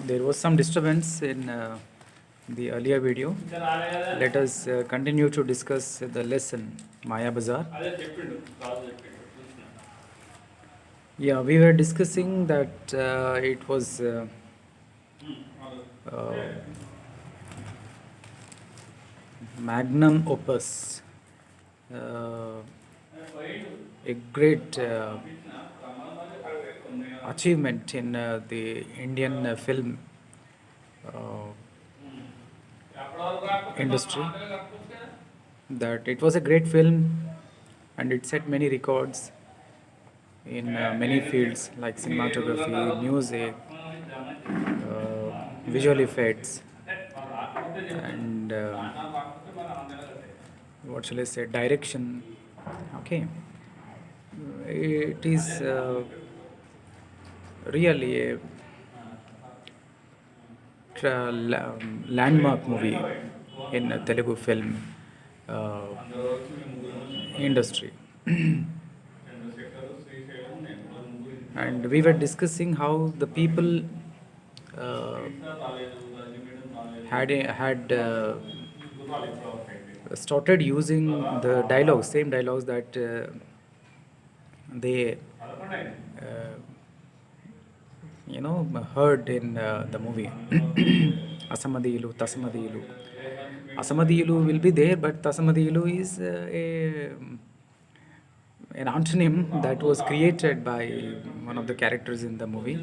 There was some disturbance in the earlier video. Let us continue to discuss the lesson Maya Bazaar. Yeah, we were discussing that it was uh, magnum opus, a great achievement in the Indian film uh, industry. That it was a great film and it set many records in many fields like cinematography, music, visual effects, and what shall I say, direction. Okay, it is really a landmark movie in Telugu film uh, industry. And we were discussing how the people uh, had started using the dialogues, same dialogues that they heard in the movie. Asamadilu, Tasamadilu. Asamadilu will be there, but Tasamadilu is an antonym that was created by one of the characters in the movie.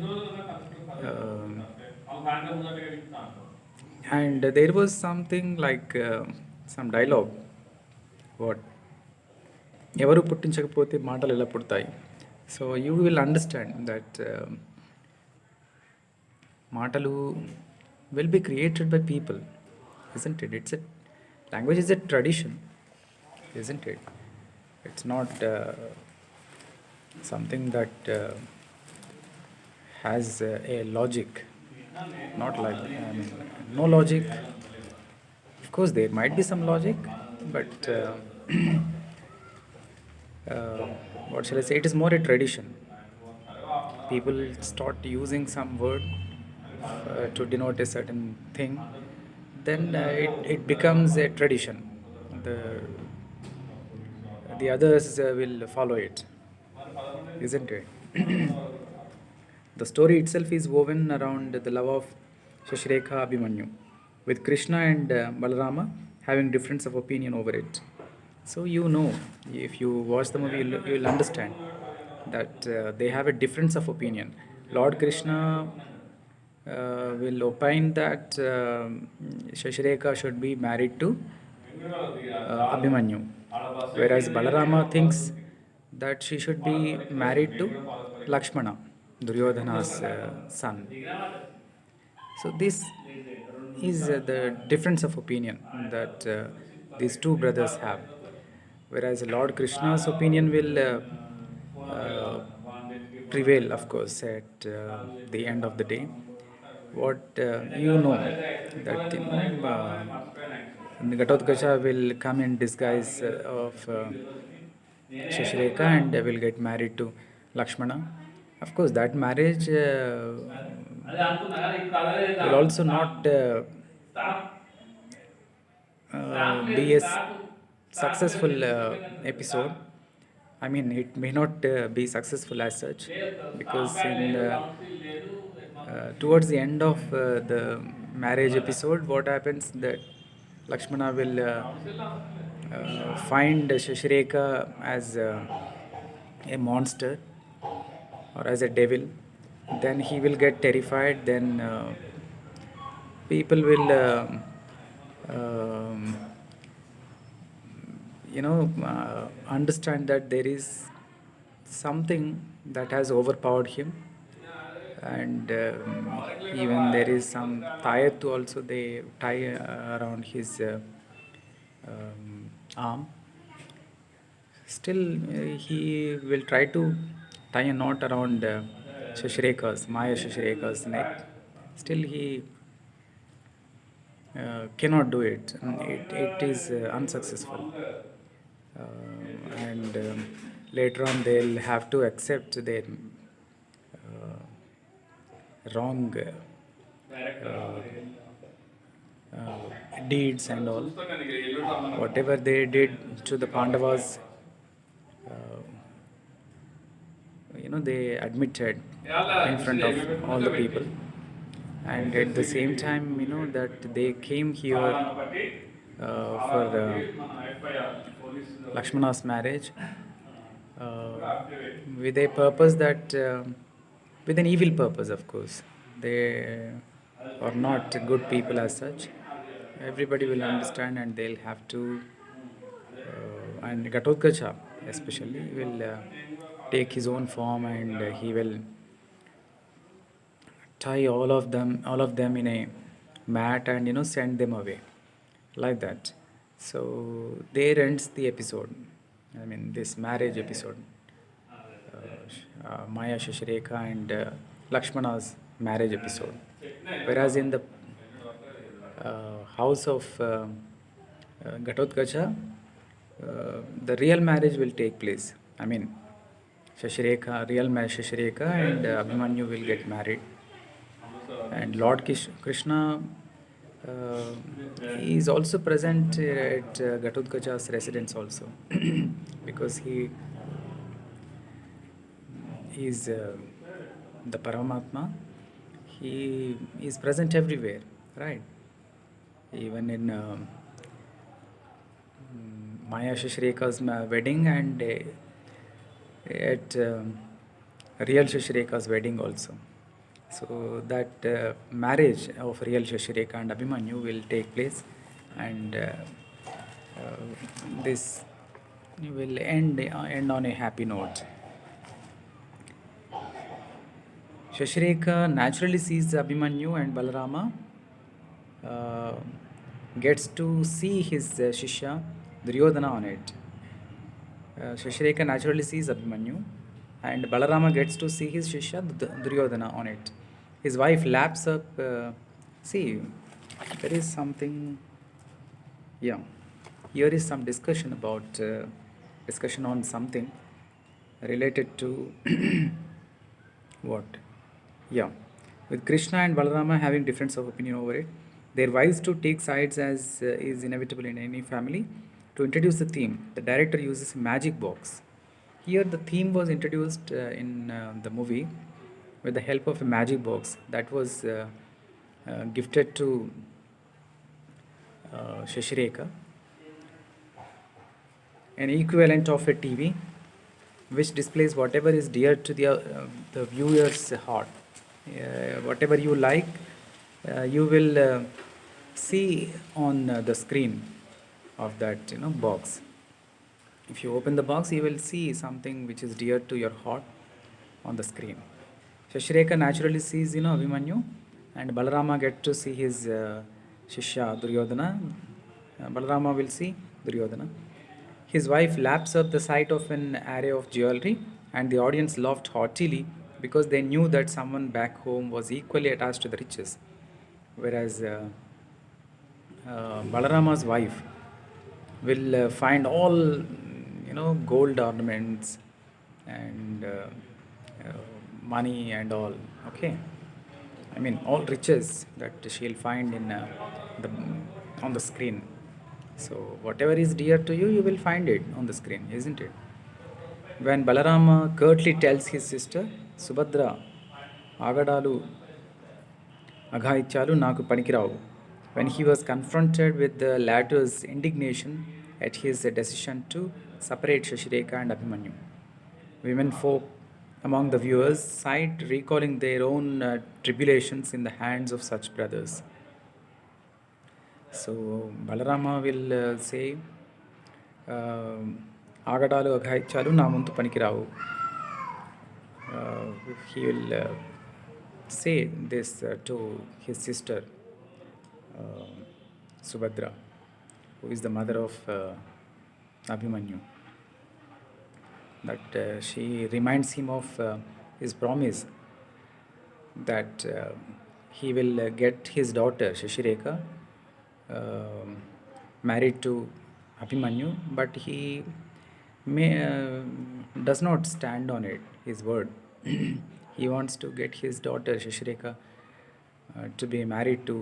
Um, and there was something like some dialogue. What? ఎవరు పుట్టించకపోతే మాటలు ఎలా పుడతాయి so you will understand that మాటలు will be created by people, isn't it? It's a language is a tradition, isn't it? It's not something that has a logic, not like no logic. Of course there might be some logic, but uh, what shall I say, it is more a tradition. People start using some word to denote a certain thing, then it becomes a tradition. The others will follow it, isn't it? The story itself is woven around the love of Shashirekha Abhimanyu, with Krishna and Balarama having difference of opinion over it. So if you watch the movie, you'll understand that they have a difference of opinion. Lord Krishna will opine that Shashirekha should be married to Abhimanyu, whereas Balarama thinks that she should be married to Lakshmana, Duryodhana's son. So this is the difference of opinion that these two brothers have. Whereas Lord Krishna's opinion will prevail, of course, at the end of the day. What that Ghatotkacha will come in disguise of Shashirekha and will get married to Lakshmana. Of course, that marriage will also not be a successful episode. I mean, it may not be successful as such because towards the end of the marriage episode, what happens that Lakshmana will find Shashirekha as a monster or as a devil. Then he will get terrified. Then people will um, understand that there is something that has overpowered him, and even there is some tayat also they tie around his arm. Still he will try to tie a knot around Maya Shashirekha's neck. Still he cannot do it. It is unsuccessful. And later on they'll have to accept their wrong deeds and all. Whatever they did to the Pandavas, uh, they admitted in front of all the people. And at the same time, that they came here for Lakshmana's marriage with a purpose that, with an evil purpose, of course. They are not good people as such. Everybody will understand and they'll have to, and Gatotkacha especially will take his own form, and he will tie all of them in a mat and send them away like that. So there ends the episode. I mean, this marriage episode, Maya Shashirekha and Lakshmana's marriage episode. Whereas in the house of Gatotkacha, the real marriage will take place. I mean, real marriage Shashirekha and Abhimanyu will get married. And Lord Krishna is also present at Gatotkacha's residence also, because he is the Paramatma. He is present everywhere, right? Even in Maya Shashirekha's wedding, and at real Shashirekha's wedding also. So that marriage of real Shashirekha and Abhimanyu will take place, and this will end on a happy note. Shashirekha naturally sees Abhimanyu and Balarama gets to see his Shishya Duryodhana on it. Shashirekha naturally sees Abhimanyu, and Balarama gets to see his Shishya Duryodhana on it. His wife laps up. See, there is something. Yeah, here is some discussion on something related to what? Yeah, with Krishna and Balarama having difference of opinion over it, their wives to take sides, as is inevitable in any family. To introduce the theme, the director uses a magic box. Here, the theme was introduced in the movie with the help of a magic box that was gifted to Shashirekha, an equivalent of a TV, which displays whatever is dear to the viewer's heart. Whatever you like, you will see on the screen of that box. If you open the box, you will see something which is dear to your heart on the screen. Shashirekha naturally sees Abhimanyu, and Balarama get to see his Shishya Duryodhana. Balarama will see Duryodhana. His wife laps up the sight of an array of jewelry, and the audience laughed heartily because they knew that someone back home was equally attached to the riches. Whereas Balarama's wife will find all gold ornaments and money and all. Okay, I mean all riches that she'll find in on the screen. So whatever is dear to you, you will find it on the screen, isn't it? When Balarama curtly tells his sister Subhadra, Agadalu Aghaityalu Naku Panikiravu, when he was confronted with the latter's indignation at his decision to separate Shashirekha and Abhimanyu. Women folk among the viewers sighed, recalling their own tribulations in the hands of such brothers. So Balarama will say, Agadalu Aghaityalu na muntu panikiravu. He will say this to his sister Subhadra, who is the mother of Abhimanyu, that she reminds him of his promise that he will get his daughter Shashirekha married to Abhimanyu, but he does not stand on it, his word. He he wants to get his daughter Shashirekha to be married to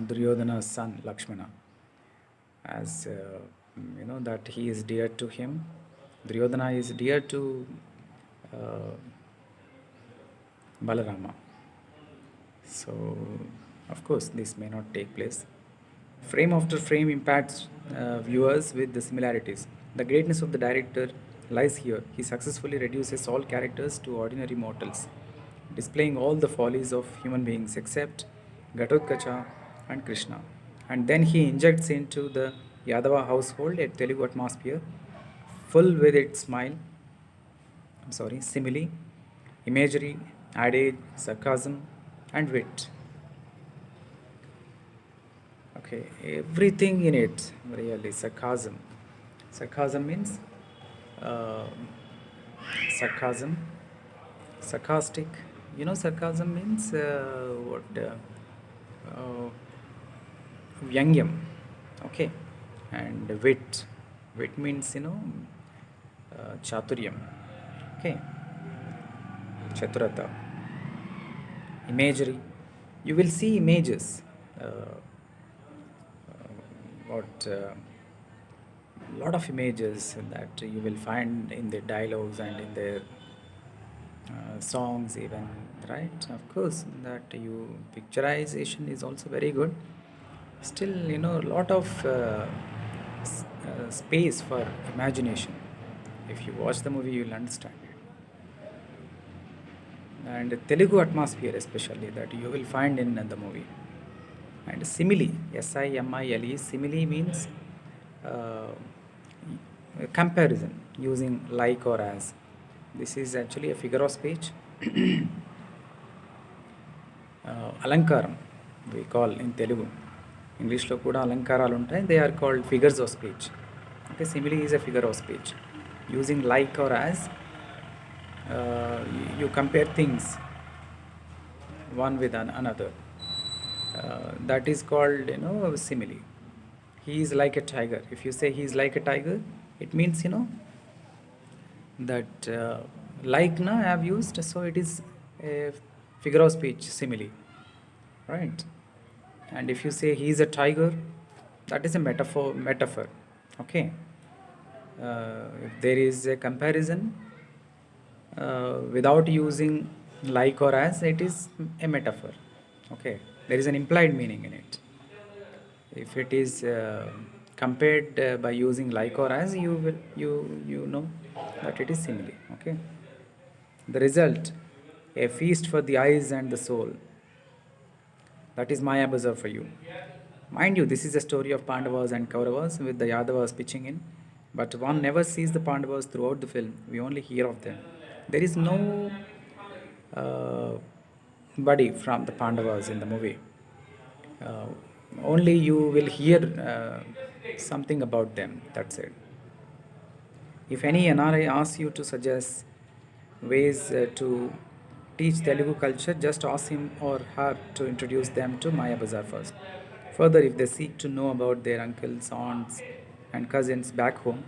Duryodhana's son Lakshmana, as that he is dear to him. Duryodhana is dear to uh, Balarama. So, of course, this may not take place. Frame after frame impacts viewers with the similarities. The greatness of the director lies here. He successfully reduces all characters to ordinary mortals, displaying all the follies of human beings except Ghatotkacha and Krishna. And then he injects into the Yadava household a Telugu atmosphere full with its simile, imagery, adage, sarcasm, and wit. Okay, everything in it, really. Sarcasm. Sarcasm means uh, sarcasm, sarcastic. Sarcasm means what? Vyangyam. Okay, and wit. Wit means chaturyam. Okay, chaturata. Imagery. You will see images. What lot of images that you will find in their dialogues and in their songs even, right? Of course, that you picturization is also very good. Still, a lot of space for imagination. If you watch the movie, you will understand it. And Telugu atmosphere especially that you will find in the movie. And simile, simile, simile means comparison using like or as. This is actually a figure of speech. Alankaram we call in Telugu. English lo kuda alankaralu untayi. They are called figures of speech. Okay, simile is a figure of speech. Using like or as, you compare things one with another. That is called simile. He is like a tiger. If you say he is like a tiger, it means that like na I have used, so it is a figure of speech, simile, right? And if you say he is a tiger, that is a metaphor. Okay, if there is a comparison without using like or as, it is a metaphor. Okay, there is an implied meaning in it. If it is compared by using like or as, you know that it is simile. Okay, the result, a feast for the eyes and the soul. That is Maya Bazaar for you. Mind you, this is a story of Pandavas and Kauravas with the Yadavas pitching in, but one never sees the Pandavas throughout the film. We only hear of them. There is no body from the Pandavas in the movie. Only you will hear something about them. That's it. If any NRI asks you to suggest ways to teach Telugu culture, just ask him or her to introduce them to Maya Bazaar first. Further, if they seek to know about their uncles, aunts, and cousins back home,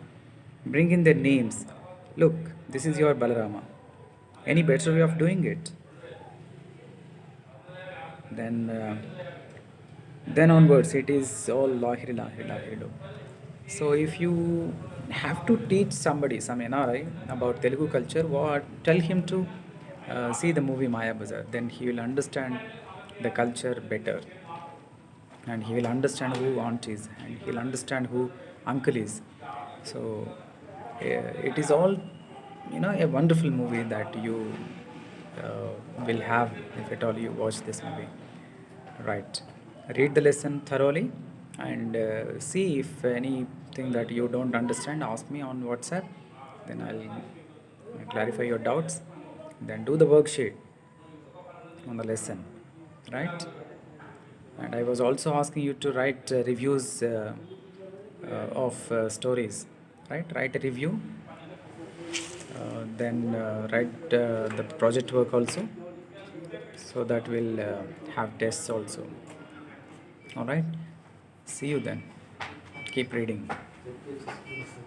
bring in their names. Look, this is your Balarama. Any better way of doing it? Then onwards, it is all lahiri lahiri lahiri lo. So if you have to teach somebody, some NRI, about Telugu culture, tell him to see the movie Maya Bazaar. Then he will understand the culture better, and he will understand who aunt is, and he will understand who uncle is. So it is all a wonderful movie that you will have if at all you watch this movie. Right. Read the lesson thoroughly and see if anything that you don't understand, ask me on WhatsApp. Then I'll clarify your doubts. Then do the worksheet on the lesson. Right. And I was also asking you to write reviews of stories. Right. Write a review. Then write the project work also. So that will have tests also. All right. See you then. Keep reading.